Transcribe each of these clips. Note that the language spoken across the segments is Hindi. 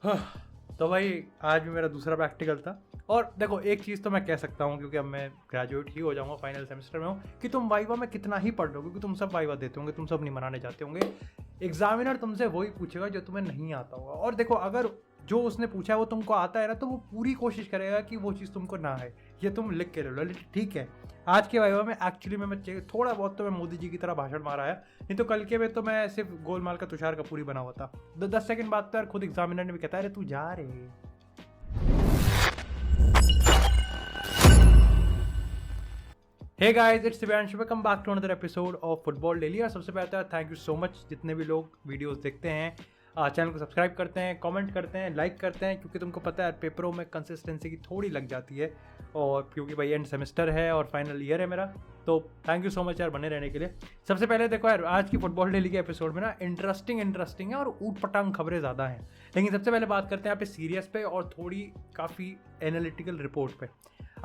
तो भाई आज भी मेरा दूसरा प्रैक्टिकल था। और देखो एक चीज़ तो मैं कह सकता हूँ, क्योंकि अब मैं ग्रेजुएट ही हो जाऊँगा, फाइनल सेमेस्टर में हूँ, कि तुम वाइवा में कितना ही पढ़ लो, क्योंकि तुम सब वाइवा देते होंगे, तुम सब नहीं मनाने जाते होंगे। एग्जामिनर तुमसे वही पूछेगा जो तुम्हें नहीं आता होगा। और देखो अगर जो उसने पूछा है वो तुमको आता है ना, तो वो पूरी कोशिश करेगा कि वो चीज़ तुमको ना आए, ये तुम लिख के ले लो। ठीक है, आज के वाइवा में एक्चुअली में मैं थोड़ा बहुत तो मैं मोदी जी की तरह भाषण मारा है, नहीं तो कल के में तो मैं सिर्फ गोलमाल का तुषार कपूर ही बना हुआ था। 10 सेकंड बाद तो यार खुद एग्जामिनर ने भी कहता है, अरे तू जा रे। Hey guys, it's Divyansh, welcome back to another episode of football daily. और सबसे पहले तो थैंक यू सो मच जितने भी लोग वीडियोस देखते हैं, चैनल को सब्सक्राइब करते हैं, कमेंट करते हैं, लाइक करते हैं, क्योंकि तुमको पता है पेपरों में कंसिस्टेंसी की थोड़ी लग जाती है। और क्योंकि भाई एंड सेमेस्टर है और फाइनल ईयर है मेरा, तो थैंक यू सो मच यार बने रहने के लिए। सबसे पहले देखो यार, आज की फुटबॉल डेली के एपिसोड में ना इंटरेस्टिंग है और ऊट पटांग खबरें ज़्यादा हैं। लेकिन सबसे पहले बात करते हैं यहाँ पे सीरियस पे और थोड़ी काफ़ी एनालिटिकल रिपोर्ट पे।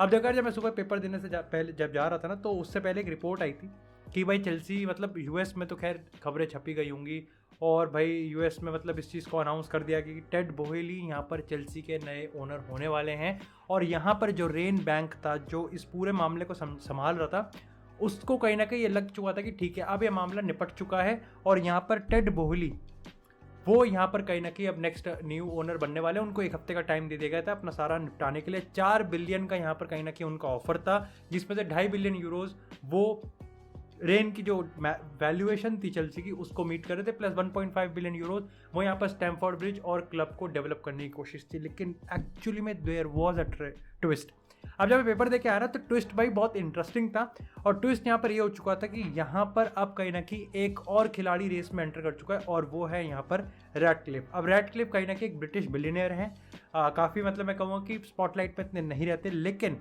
अब देखो यार, जब मैं सुबह पेपर देने से पहले जब जा रहा था ना, तो उससे पहले एक रिपोर्ट आई थी कि भाई चेल्सी, मतलब यूएस में तो खैर खबरें छपी गई होंगी, और भाई यूएस में मतलब इस चीज़ को अनाउंस कर दिया कि टेड बोहेली यहाँ पर चेल्सी के नए ओनर होने वाले हैं। और यहाँ पर जो रेन बैंक था, जो इस पूरे मामले को संभाल रहा था, उसको कहीं ना कहीं ये लग चुका था कि ठीक है अब ये मामला निपट चुका है, और यहाँ पर टेड बोहेली वो यहाँ पर कहीं ना कहीं अब नेक्स्ट न्यू ओनर बनने वाले हैं। उनको 1 हफ्ते का टाइम दे दिया गया था अपना सारा निपटाने के लिए। 4 बिलियन का यहाँ पर कहीं ना कहीं उनका ऑफर था, जिसमें से 2.5 बिलियन यूरोज वो रेन की जो वैल्यूएशन थी चेल्सी की उसको मीट कर रहे थे, प्लस 1.5 बिलियन यूरोज वो यहाँ पर स्टैमफोर्ड ब्रिज और क्लब को डेवलप करने की कोशिश थी। लेकिन एक्चुअली में देयर वॉज अ ट्विस्ट। अब जब मैं पेपर देके आ रहा तो ट्विस्ट भाई बहुत इंटरेस्टिंग था। और ट्विस्ट यहाँ पर ये हो चुका था कि यहाँ पर अब कहीं ना कहीं एक और खिलाड़ी रेस में एंटर कर चुका है, और वो है यहाँ पर रैटक्लिफ। अब रैटक्लिफ कहीं ना कहीं एक ब्रिटिश बिलियनियर हैं, काफ़ी मतलब मैं कहूँगा कि स्पॉटलाइट पे इतने नहीं रहते, लेकिन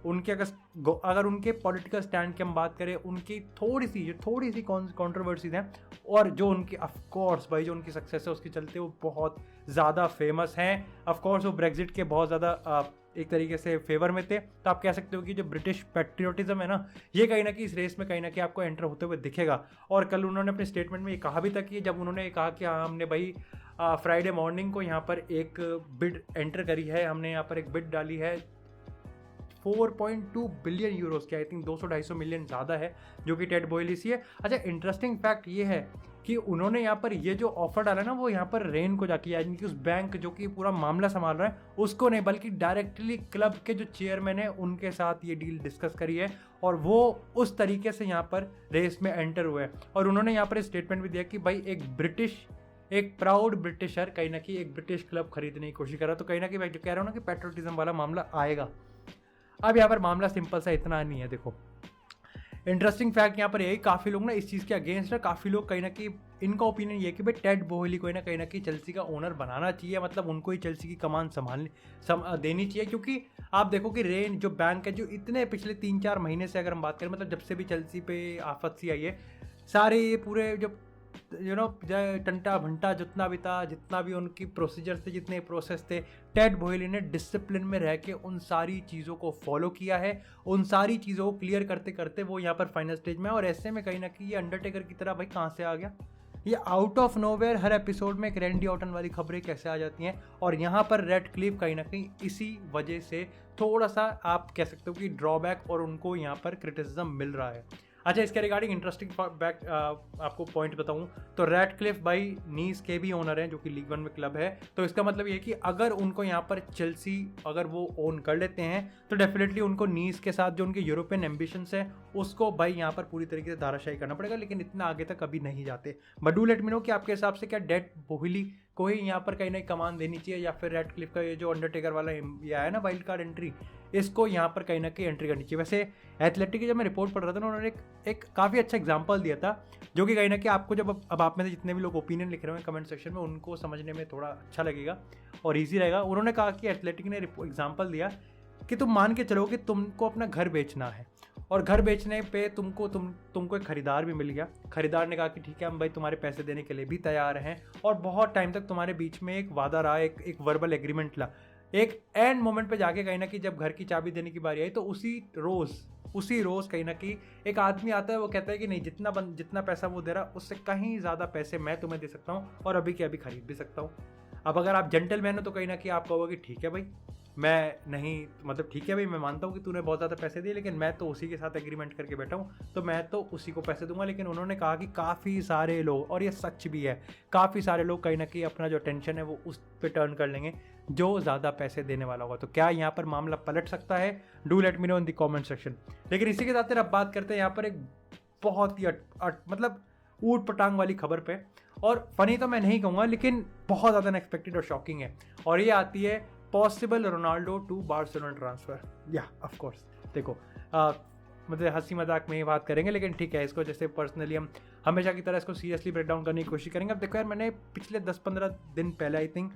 उनके अगर उनके पॉलिटिकल स्टैंड की हम बात करें, उनकी थोड़ी सी कंट्रोवर्सीज हैं, और जो उनकी ऑफकोर्स भाई जो उनकी सक्सेस है उसके चलते वो बहुत ज़्यादा फेमस हैं। ऑफकोर्स वो ब्रेग्जिट के बहुत ज़्यादा एक तरीके से फेवर में थे। तो आप कह सकते हो कि जो ब्रिटिश पैट्रियोटिज्म है ना, ये कहीं ना कहीं इस रेस में कहीं ना कहीं आपको एंटर होते हुए दिखेगा। और कल उन्होंने अपने स्टेटमेंट में ये कहा भी था कि जब उन्होंने कहा कि हाँ हमने भाई फ्राइडे मॉर्निंग को यहाँ पर एक बिड एंटर करी है, हमने यहाँ पर एक बिड डाली है 4.2 बिलियन यूरोस की, आई थिंक 200-250 मिलियन ज़्यादा है, जो कि टेड बोहेली सी है। अच्छा, इंटरेस्टिंग फैक्ट ये है कि उन्होंने यहाँ पर ये जो ऑफर डाला ना, वो यहाँ पर रेन को जाके, यानी कि उस बैंक जो कि पूरा मामला संभाल रहा है उसको नहीं, बल्कि डायरेक्टली क्लब के जो चेयरमैन है उनके साथ ये डील डिस्कस करी है, और वो उस तरीके से यहाँ पर रेस में एंटर हुए। और उन्होंने यहाँ पर स्टेटमेंट भी दिया कि भाई एक प्राउड ब्रिटिशर कहीं ना कहीं एक ब्रिटिश क्लब खरीदने की कोशिश कर रहा है। तो कहीं ना कहीं मैं जो कह रहा हूँ ना कि पैट्रियोटिज्म वाला मामला आएगा। अब यहाँ पर मामला सिंपल सा इतना नहीं है। देखो इंटरेस्टिंग फैक्ट यहाँ पर यही, काफ़ी लोग ना इस चीज़ के अगेंस्ट है, काफ़ी लोग कहीं ना कहीं इनका ओपिनियन ये है कि भाई टेड बोहेली को कहीं ना कहीं चेल्सी का ओनर बनाना चाहिए, मतलब उनको ही चेल्सी की कमान देनी चाहिए। क्योंकि आप देखो कि रेन जो बैंक है, जो इतने पिछले 3-4 महीने से अगर हम बात करें, मतलब जब से भी चेल्सी पे आफत सी आई है, सारे ये पूरे जो टंटा भंटा जितना भी उनकी प्रोसीजर थे, जितने प्रोसेस थे, टेड बोहेली ने डिसिप्लिन में रह के उन सारी चीज़ों को फॉलो किया है। उन सारी चीज़ों को क्लियर करते करते वो यहाँ पर फाइनल स्टेज में है। और ऐसे में कहीं ना कहीं ये अंडरटेकर की तरह भाई कहाँ से आ गया, ये out of nowhere her episode में एक रैंडी ऑर्टन वाली खबरें कैसे आ जाती हैं। और यहाँ पर रैटक्लिफ कहीं ना कहीं इसी वजह से थोड़ा सा आप कह सकते हो कि ड्रॉबैक, और उनको यहाँ पर क्रिटिसिज्म मिल रहा है। अच्छा, इसके रिगार्डिंग इंटरेस्टिंग आपको पॉइंट बताऊं तो रैटक्लिफ भाई नीस के भी ओनर हैं, जो कि लीग 1 में क्लब है। तो इसका मतलब ये कि अगर उनको यहाँ पर चेल्सी अगर वो ओन कर लेते हैं, तो डेफिनेटली उनको नीस के साथ जो उनके यूरोपियन एम्बिशंस है उसको भाई यहाँ पर पूरी तरीके से धाराशाही करना पड़ेगा। लेकिन इतना आगे तक अभी नहीं जाते। But do let me know कि आपके हिसाब से क्या टेड बोहेली को ही यहाँ पर कहीं ना कमान देनी चाहिए, या फिर रैटक्लिफ का ये जो अंडरटेकर वाला ये आया ना वाइल्ड कार्ड एंट्री, इसको यहाँ पर कहीं ना कहीं एंट्री करनी चाहिए। वैसे एथलेटिक की जब मैं रिपोर्ट पढ़ रहा था ना, उन्होंने एक काफ़ी अच्छा एग्जांपल दिया था, जो कि कहीं ना कहीं आपको जब अब आप में से जितने भी लोग ओपिनियन लिख रहे हैं कमेंट सेक्शन में, उनको समझने में थोड़ा अच्छा लगेगा और ईजी रहेगा। उन्होंने कहा कि एथलेटिक ने एग्जाम्पल दिया कि तुम मान के चलो कि तुमको अपना घर बेचना है, और घर बेचने पे तुमको एक खरीदार भी मिल गया। खरीदार ने कहा कि ठीक है, हम भाई तुम्हारे पैसे देने के लिए भी तैयार हैं, और बहुत टाइम तक तुम्हारे बीच में एक वादा रहा, एक वर्बल एग्रीमेंट ला। एक एंड मोमेंट पे जाके कहीं ना कहीं जब घर की चाबी देने की बारी आई, तो उसी रोज़ कहीं ना कहीं एक आदमी आता है, वो कहता है कि नहीं, जितना पैसा वो दे रहा उससे कहीं ज़्यादा पैसे मैं तुम्हें दे सकता हूँ, और अभी के अभी खरीद भी सकता हूँ। अब अगर आप जेंटलमैन हो तो कहीं ना कहीं आप कहोगे ठीक है भाई, मैं नहीं मतलब ठीक है भाई, मैं मानता हूँ कि तूने बहुत ज़्यादा पैसे दिए, लेकिन मैं तो उसी के साथ एग्रीमेंट करके बैठा हूँ, तो मैं तो उसी को पैसे दूंगा। लेकिन उन्होंने कहा कि काफ़ी सारे लोग, और ये सच भी है, काफ़ी सारे लोग कहीं ना कहीं अपना जो टेंशन है वो उस पर टर्न कर लेंगे जो ज़्यादा पैसे देने वाला होगा। तो क्या यहाँ पर मामला पलट सकता है? Do let me know in the comment section. लेकिन इसी के साथ अब बात करते हैं यहाँ पर एक बहुत ही मतलब ऊट पटांग वाली खबर पे, और फनी तो मैं नहीं कहूँगा लेकिन बहुत ज़्यादा अनएक्सपेक्टेड और शॉकिंग है, और ये आती है possible Ronaldo to Barcelona transfer. या ऑफ कोर्स देखो मतलब हंसी मजाक में ही बात करेंगे, लेकिन ठीक है, इसको जैसे पर्सनली हम हमेशा की तरह इसको सीरियसली ब्रेक डाउन करने की कोशिश करेंगे। अब देखो यार, मैंने पिछले 10-15 दिन पहले आई थिंक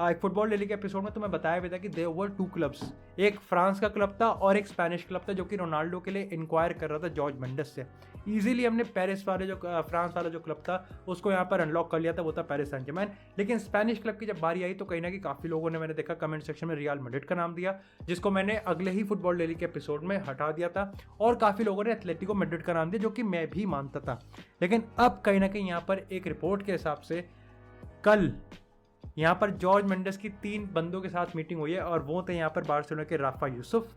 एक फुटबॉल डेली के एपिसोड में तुम्हें बताया भी था कि देयर वर 2 क्लब्स, एक फ्रांस का क्लब था और एक स्पेनिश क्लब था जो कि रोनाल्डो के लिए इंक्वायर कर रहा था जॉर्ज मेंडेस से। इजीली हमने पेरिस वाले जो फ्रांस वाला जो क्लब था उसको यहाँ पर अनलॉक कर लिया था, वो था पेरिस सैंट जर्मेन। लेकिन स्पेनिश क्लब की जब बारी आई तो कहीं ना कहीं काफ़ी लोगों ने, मैंने देखा कमेंट सेक्शन में, रियल मैड्रिड का नाम दिया, जिसको मैंने अगले ही फुटबॉल डेली के एपिसोड में हटा दिया था, और काफ़ी लोगों ने एथलेटिको मैड्रिड का नाम दिया, जो कि मैं भी मानता था। लेकिन अब कहीं ना कहीं यहाँ पर एक रिपोर्ट के हिसाब से कल यहाँ पर जॉर्ज मेंडेस की 3 बंदों के साथ मीटिंग हुई है, और वो थे यहाँ पर बार्सिलोना के राफा यूसुफ,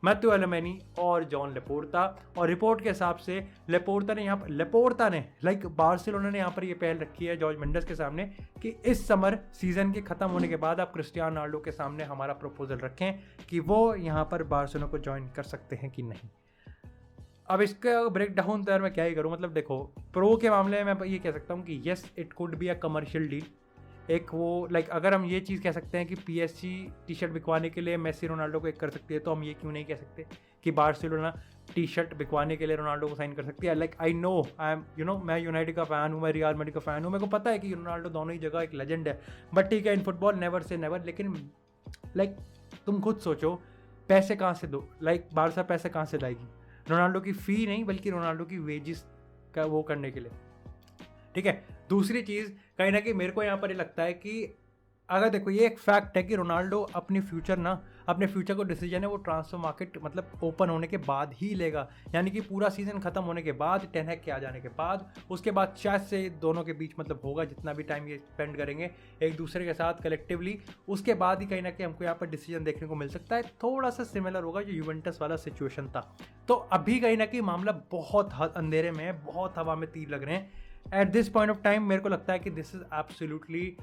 मैथ्यू एलोमेनी और जॉन लेपोर्ता। और रिपोर्ट के हिसाब से लेपोर्ता ने लाइक बार्सिलोना ने यहाँ पर ये पहल रखी है जॉर्ज मेंडेस के सामने कि इस समर सीजन के खत्म होने के बाद आप क्रिस्टियानो रोनाल्डो के सामने हमारा प्रपोजल रखें कि वो यहाँ पर बार्सिलोना को ज्वाइन कर सकते हैं कि नहीं। अब इसका ब्रेक डाउन तो यार मैं क्या ही करूँ, मतलब देखो प्रो के मामले में मैं ये कह सकता हूँ कि yes it could be a commercial deal. एक वो लाइक अगर हम ये चीज़ कह सकते हैं कि पीएसजी टी शर्ट बिकवाने के लिए मेसी रोनाल्डो को एक कर सकती है, तो हम ये क्यों नहीं कह सकते कि बार्सिलोना टी शर्ट बिकवाने के लिए रोनाल्डो को साइन कर सकती है। Like I know I am मैं यूनाइटेड का फ़ैन हूँ, मैं रियल मैड्रिड का फ़ैन हूँ, मेरे को पता है कि रोनाल्डो दोनों ही जगह एक लेजेंड है, बट ठीक है in football never say never. लेकिन लाइक तुम खुद सोचो, पैसे कहाँ से दो, लाइक बारसा पैसे कहाँ से लाएगी? रोनाल्डो की फ़ी नहीं बल्कि रोनाल्डो की वेजिस का वो करने के लिए, ठीक है। दूसरी चीज़ कहीं ना कहीं मेरे को यहाँ पर ये लगता है कि अगर देखो ये एक फैक्ट है कि रोनाल्डो अपने फ्यूचर को डिसीजन है वो ट्रांसफर मार्केट मतलब ओपन होने के बाद ही लेगा, यानी कि पूरा सीजन खत्म होने के बाद, टेन हैग के आ जाने के बाद, उसके बाद शायद से दोनों के बीच मतलब होगा जितना भी टाइम ये स्पेंड करेंगे एक दूसरे के साथ कलेक्टिवली, उसके बाद ही कहीं ना कहीं हमको यहाँ पर डिसीजन देखने को मिल सकता है। थोड़ा सा सिमिलर होगा जो यूवेंटस वाला सिचुएशन था। तो अभी कहीं ना कहीं मामला बहुत अंधेरे में है, बहुत हवा में तीर लग रहे हैं। At this point of time मेरे को लगता है कि दिस इज एब्सोल्युटली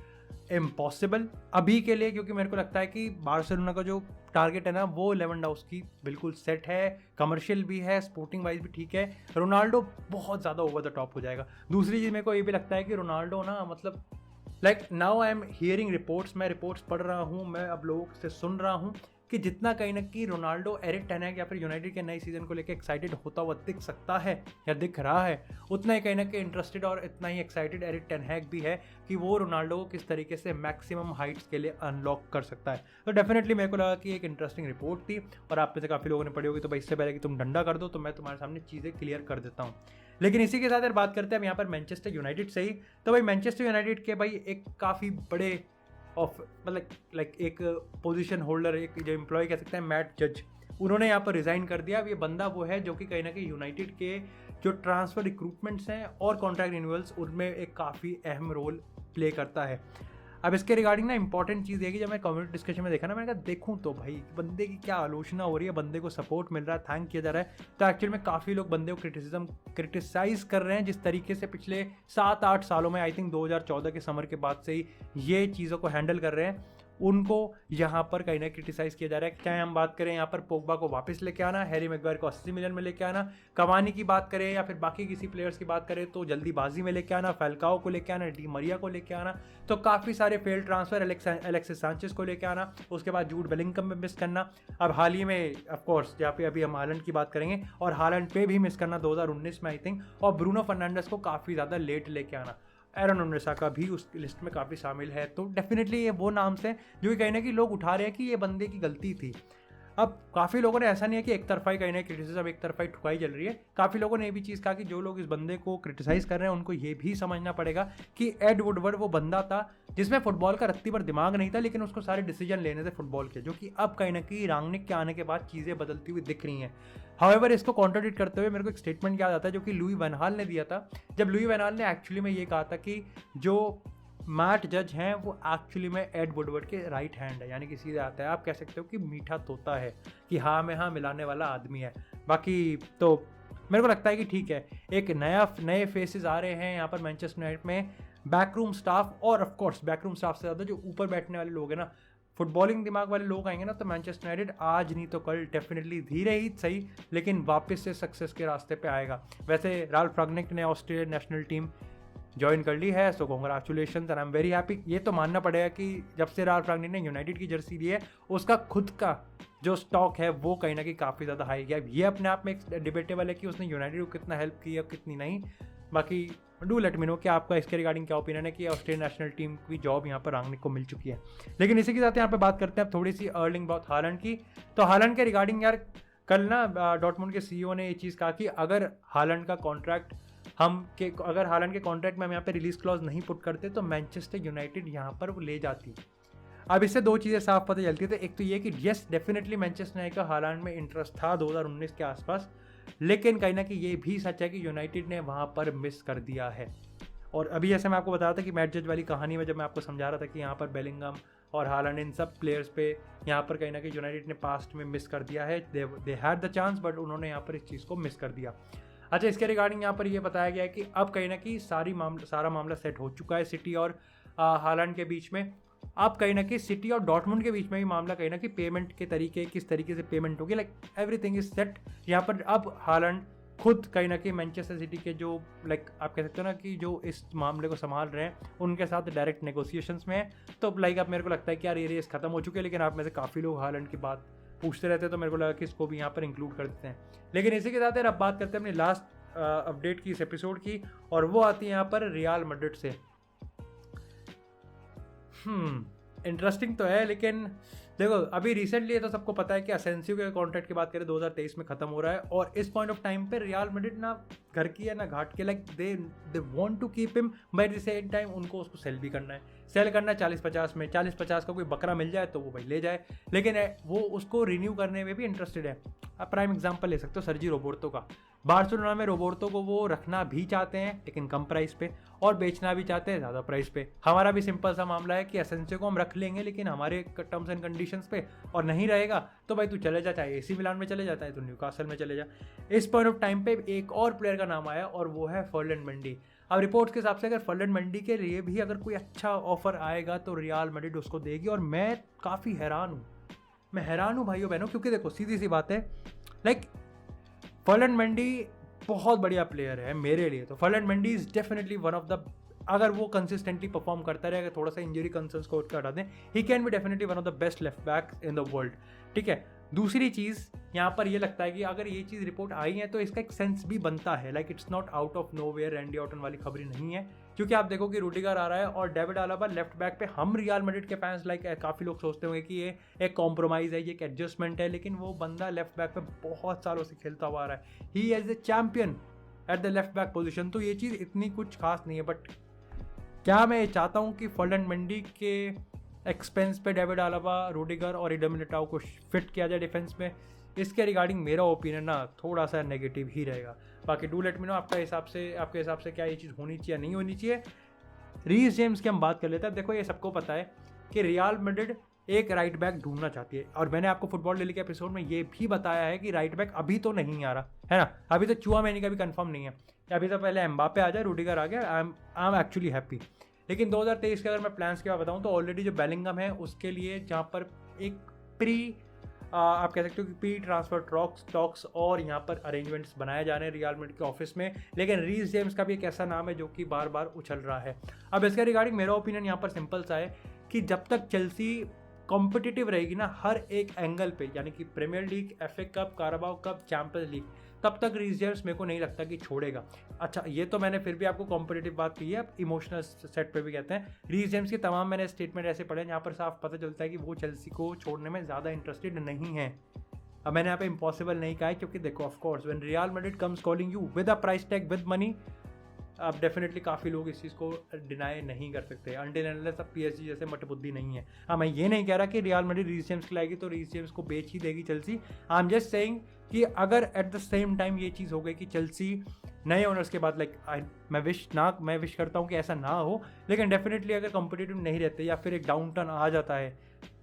इम्पॉसिबल अभी के लिए, क्योंकि मेरे को लगता है कि बार्सिलोना का जो टारगेट है ना वो लेवेंडोव्स्की बिल्कुल सेट है, कमर्शियल भी है, स्पोर्टिंग वाइज भी ठीक है। रोनाल्डो बहुत ज़्यादा ओवर द टॉप हो जाएगा। दूसरी चीज़ मेरे को ये भी लगता है कि रोनाल्डो ना मतलब like now I am hearing reports, मैं रिपोर्ट्स पढ़ रहा हूँ, मैं अब लोगों से सुन रहा हूँ कि जितना कहीं ना कहीं रोनाल्डो एरिक टेन हैग या फिर यूनाइटेड के नए सीजन को लेकर एक्साइटेड होता हुआ दिख सकता है या दिख रहा है, उतना ही कहीं ना कहीं इंटरेस्टेड और इतना ही एक्साइटेड एरिक टेन हैग भी है कि वो रोनाल्डो को किस तरीके से मैक्सिमम हाइट्स के लिए अनलॉक कर सकता है। तो डेफिनेटली मेरे को लगा कि एक इंटरेस्टिंग रिपोर्ट थी, और आप में से काफ़ी लोगों ने पढ़ी होगी, तो भाई इससे पहले कि तुम डंडा कर दो तो मैं तुम्हारे सामने चीज़ें क्लियर कर देता हूँ। लेकिन इसी के साथ यार बात करते हैं हम यहाँ पर मैनचेस्टर यूनाइटेड से ही। तो भाई मैनचेस्टर यूनाइटेड के भाई एक काफ़ी बड़े ऑफ मतलब लाइक एक पोजीशन होल्डर, एक जो एम्प्लॉय कह सकते हैं, मैट जज, उन्होंने यहाँ पर रिज़ाइन कर दिया। अब ये बंदा वो है जो कि कहीं ना कहीं यूनाइटेड के जो ट्रांसफ़र रिक्रूटमेंट्स हैं और कॉन्ट्रैक्ट रिन्यूअल्स उनमें एक काफ़ी अहम रोल प्ले करता है। अब इसके रिगार्डिंग ना इंपॉर्टेंट चीज़ है कि जब मैं कम्युनिटी डिस्कशन में देखा ना, मैंने कहा देखूँ तो भाई बंदे की क्या आलोचना हो रही है, बंदे को सपोर्ट मिल रहा है, थैंक किया जा रहा है, तो एक्चुअली में काफ़ी लोग बंदे को क्रिटिसाइज़ कर रहे हैं जिस तरीके से पिछले 7-8 सालों में, आई थिंक 2014 के समर के बाद से ही ये चीज़ों को हैंडल कर रहे हैं, उनको यहाँ पर कहीं ना क्रिटिसाइज किया जा रहा है। चाहे हम बात करें यहाँ पर पोग्बा को वापस लेके आना, हैरी मैग्वायर को 80 मिलियन में लेके आना, कवानी की बात करें या फिर बाकी किसी प्लेयर्स की बात करें तो जल्दीबाजी में लेके आना, फैल्काओ को लेके आना, डी मरिया को लेके आना, तो काफ़ी सारे फेल ट्रांसफर, एलेक्सिस सांचेस को लेके आना, उसके बाद जूड बेलिंगम में मिस करना, अब हाल ही में ऑफकोर्स जहाँ पे अभी हम हालैंड की बात करेंगे और हालैंड पे भी मिस करना 2019 में आई थिंक, और ब्रूनो फर्नांडिस को काफ़ी ज़्यादा लेट लेके आना, एरन वन-बिसाका भी उस लिस्ट में काफ़ी शामिल है। तो डेफिनेटली ये वो नाम से जो कि कहीं ना कहीं लोग उठा रहे हैं कि ये बंदे की गलती थी। अब काफ़ी लोगों ने, ऐसा नहीं है कि एक तरफा ही कहीं ना क्रिटिसिज्म, एक तरफा ही ठुकाई चल रही है, काफ़ी लोगों ने ये भी चीज़ कहा कि जो लोग इस बंदे को क्रिटिसाइज कर रहे हैं उनको ये भी समझना पड़ेगा कि एड वुडवर्ड वो बंदा था जिसमें फुटबॉल का रत्ती पर दिमाग नहीं था, लेकिन उसको सारे डिसीजन लेने थे फुटबॉल के, जो कि अब कहीं ना कहीं रांगनिक के आने के बाद चीज़ें बदलती हुई दिख रही हैं। हाउएवर इसको कॉन्ट्राडिक्ट करते हुए मेरे को एक स्टेटमेंट याद आता है जो कि लुई वैन हाल ने दिया था, जब लुई वैन हाल ने एक्चुअली में ये कहा था कि जो मैट जज हैं वो एक्चुअली में एड वुडवर्ड के राइट हैंड है, यानी कि सीधे आता है, आप कह सकते हो कि मीठा तोता है, कि हाँ में हाँ मिलाने वाला आदमी है। बाकी तो मेरे को लगता है कि ठीक है, एक नए फेसेस आ रहे हैं यहाँ पर मैनचेस्टर यूनाइटेड में, बैकरूम स्टाफ, और ऑफ कोर्स बैकरूम स्टाफ से ज़्यादा जो ऊपर बैठने वाले लोग हैं ना, फुटबॉलिंग दिमाग वाले लोग आएंगे ना, तो मैनचेस्टर यूनाइटेड आज नहीं तो कल डेफिनेटली धीरे ही सही लेकिन वापस से सक्सेस के रास्ते पे आएगा। वैसे राल्फ रैंगनिक ने ऑस्ट्रेलियन नेशनल टीम ज्वाइन कर ली है, so congratulation and I am very happy. ये तो मानना पड़ेगा कि जब से राल्फ रैंगनिक ने यूनाइटेड की जर्सी ली है, उसका खुद का जो स्टॉक है वो कहीं ना कहीं काफ़ी ज़्यादा हाई गया। ये अपने आप में एक डिबेटेबल है कि उसने यूनाइटेड को कितना हेल्प की है कितनी नहीं। बाकी डू लेट मी नो कि आपका इसके रिगार्डिंग क्या ओपिनियन है कि ऑस्ट्रेलियन नेशनल टीम की जॉब यहाँ पर रैंगनिक को मिल चुकी है। लेकिन इसी के साथ यहाँ पे बात करते हैं थोड़ी सी अर्लिंग ब्राउट हालैंड की। तो हालैंड के रिगार्डिंग यार कल ना डॉर्टमुंड के सीईओ ने ये चीज़ कहा कि अगर हालैंड का कॉन्ट्रैक्ट अगर हालैंड के कॉन्ट्रैक्ट में हम यहाँ पे रिलीज क्लॉज नहीं पुट करते तो मैनचेस्टर यूनाइटेड यहाँ पर वो ले जाती। अब इससे दो चीज़ें साफ पता चलती है। एक तो ये कि यस डेफिनेटली मैनचेस्टर यूनाइटेड का हालैंड में इंटरेस्ट था 2019 के आसपास, लेकिन कहीं ना कहीं ये भी सच है कि यूनाइटेड ने वहाँ पर मिस कर दिया है। और अभी जैसे मैं आपको बता रहा था कि मैट जज वाली कहानी में जब मैं आपको समझा रहा था कि यहाँ पर बेलिंगम और हालैंड इन सब प्लेयर्स पे यहाँ पर कहीं ना कहीं यूनाइटेड ने पास्ट में मिस कर दिया है। They had the chance but उन्होंने यहाँ पर इस चीज़ को मिस कर दिया। अच्छा, इसके रिगार्डिंग यहाँ पर ये बताया गया है कि अब कहीं ना कहीं सारा मामला सेट हो चुका है सिटी और हालैंड के बीच में। अब कहीं ना कहीं सिटी और डॉर्टमुंड के बीच में भी मामला कहीं ना कहीं पेमेंट के तरीके, किस तरीके से पेमेंट होगी, लाइक एवरीथिंग इज सेट यहाँ पर। अब हालैंड खुद कहीं ना कहीं मैनचेस्टर सिटी के जो आप कह सकते हो ना कि जो इस मामले को संभाल रहे हैं उनके साथ डायरेक्ट नेगोशिएशंस में है। तो अब मेरे को लगता है कि यार ये रेस खत्म हो चुकी है, लेकिन आप में से काफ़ी लोग हालैंड की बात पूछते रहते हैं, तो मेरे को लगा कि इसको भी यहाँ पर इंक्लूड कर देते हैं। लेकिन इसी के साथ यार अब बात करते हैं अपनी लास्ट अपडेट की इस एपिसोड की, और वो आती है यहाँ पर रियल मैड्रिड से। इंटरेस्टिंग तो है, लेकिन देखो अभी रिसेंटली ये तो सबको पता है कि असेंसियो के कॉन्ट्रैक्ट की बात करें 2023 में ख़त्म हो रहा है, और इस पॉइंट ऑफ टाइम पे रियल मैड्रिड ना घर की है ना घाट के, like they want to keep him, but at the same time उनको उसको सेल भी करना है। सेल करना है 40-50 में, 40-50 का कोई बकरा मिल जाए तो वो भाई ले जाए, लेकिन वो उसको रिन्यू करने में भी इंटरेस्टेड है। आप प्राइम एग्जांपल ले सकते हो सर्जी रोबर्तो का। बार्सिलोना में रोबर्तो को वो रखना भी चाहते हैं लेकिन कम प्राइस पे, और बेचना भी चाहते हैं ज़्यादा प्राइस पे। हमारा भी सिंपल सा मामला है कि एसेंसियो को हम रख लेंगे लेकिन हमारे टर्म्स एंड कंडीशंस पे, और नहीं रहेगा तो भाई तू चले जा, चाहे एसी मिलान में चले जाता है तो न्यूकासल में चले जा। इस पॉइंट ऑफ टाइम पे एक और प्लेयर का नाम आया और वो है फर्लैंड मेंडी। अब रिपोर्ट्स के हिसाब से अगर फर्लैंड मेंडी के लिए भी अगर कोई अच्छा ऑफर आएगा तो रियल मैड्रिड उसको देगी, और मैं काफ़ी हैरान हूँ भाइयों बहनों, क्योंकि देखो सीधी सी बात है, लाइक फर्लैंड मेंडी बहुत बढ़िया प्लेयर है मेरे लिए। तो Ferland Mendy is definitely one of the, अगर वो कंसिस्टेंटली परफॉर्म करता रहे, अगर थोड़ा सा इंजरी कंसर्न्स को हटा दें, he can be definitely one of the best left back in the world. ठीक है, दूसरी चीज़ यहाँ पर ये लगता है कि अगर ये चीज़ रिपोर्ट आई है तो इसका एक सेंस भी बनता है, like it's not out of nowhere, Randy Orton वाली खबरी नहीं है, क्योंकि आप देखो कि रूडिगर आ रहा है और डेविड आलाबा लेफ्ट बैक पे। हम रियल मैड्रिड के फैंस लाइक काफ़ी लोग सोचते होंगे कि ये एक कॉम्प्रोमाइज़ है, ये एक एडजस्टमेंट है, लेकिन वो बंदा लेफ्ट बैक पे बहुत सालों से खेलता हुआ आ रहा है। He as the champion at the left back position, तो ये चीज़ इतनी कुछ खास नहीं है। बट क्या मैं चाहता हूँ कि फर्लैंड मेंडी के एक्सपेंस पे डेविड आलाबा, रूडिगर और एडम मिलिटाओ को फिट किया जाए डिफेंस में, इसके रिगार्डिंग मेरा ओपिनियन ना थोड़ा सा नेगेटिव ही रहेगा। बाकी डू लेट मी नो आपके हिसाब से क्या ये चीज़ होनी चाहिए या नहीं होनी चाहिए। रीस जेम्स की हम बात कर लेते हैं। देखो ये सबको पता है कि रियल मैड्रिड एक राइट बैक ढूंढना चाहती है, और मैंने आपको फुटबॉल डेली के एपिसोड में ये भी बताया है कि राइट बैक अभी तो नहीं आ रहा है ना, अभी तो चुआमेनी का भी कंफर्म नहीं है, अभी तो पहले एम्बापे आ जाए, रूडिगर आ गया, आई एम एक्चुअली हैप्पी। लेकिन 2023 के अगर मैं प्लान्स की बात बताऊँ तो ऑलरेडी जो बेलिंगम है उसके लिए जहाँ पर एक आप कह सकते हो कि प्री ट्रांसफर टॉक्स और यहाँ पर अरेंजमेंट्स बनाए जा रहे हैं रियल मैड्रिड के ऑफिस में, लेकिन रीस जेम्स का भी एक ऐसा नाम है जो कि बार बार उछल रहा है। अब इसके रिगार्डिंग मेरा ओपिनियन यहाँ पर सिंपल सा है कि जब तक चेल्सी कॉम्पिटिटिव रहेगी ना हर एक एंगल पे, यानी कि Premier League, FA cup, Carabao cup, Champions League, तब तक रीस जेम्स मेरे को नहीं लगता कि छोड़ेगा। अच्छा, ये तो मैंने फिर भी आपको कॉम्पिटिटिव बात की है, अब इमोशनल सेट पे भी कहते हैं। रीस जेम्स के तमाम मैंने स्टेटमेंट ऐसे पढ़े हैं जहाँ पर साफ पता चलता है कि वो चेल्सी को छोड़ने में ज़्यादा इंटरेस्टेड नहीं है। अब मैंने यहाँ पे इम्पॉसिबल नहीं कहा है, क्योंकि देखो of course when real Madrid comes calling you with a price tag, with money, अब डेफिनेटली काफ़ी लोग इस चीज़ को डिनाई नहीं कर सकते, अनटिल सब PSG जैसे मटबुद्धि नहीं है। हाँ, मैं ये नहीं कह रहा कि रियल मैड्रिड रीस जेम्स खिलाएगी तो रीस जेम्स को बेच ही देगी Chelsea. I am just saying कि अगर एट द सेम टाइम ये चीज़ हो गई कि चेल्सी नए ओनर्स के बाद मैं विश करता हूँ कि ऐसा ना हो, लेकिन डेफिनेटली अगर कॉम्पिटिटिव नहीं रहते या फिर एक डाउन टर्न आ जाता है,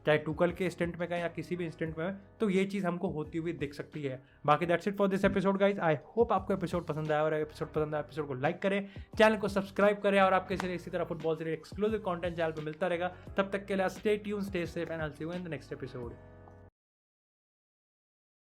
चाहे टूकल के इंस्टेंट में कहें या किसी भी इंस्टेंट में, तो ये चीज़ हमको होती हुई दिख सकती है। बाकी that's it for this episode guys. I hope आपको एपिसोड पसंद आया, और एपिसोड पसंद आया एपिसोड को लाइक करें, चैनल को सब्सक्राइब करें, और आपके लिए इसी तरह फुटबॉल से एक्सक्लूसिव कंटेंट चैनल पे मिलता रहेगा। तब तक के लिए stay tune, stay safe, and I will see you in the next episode.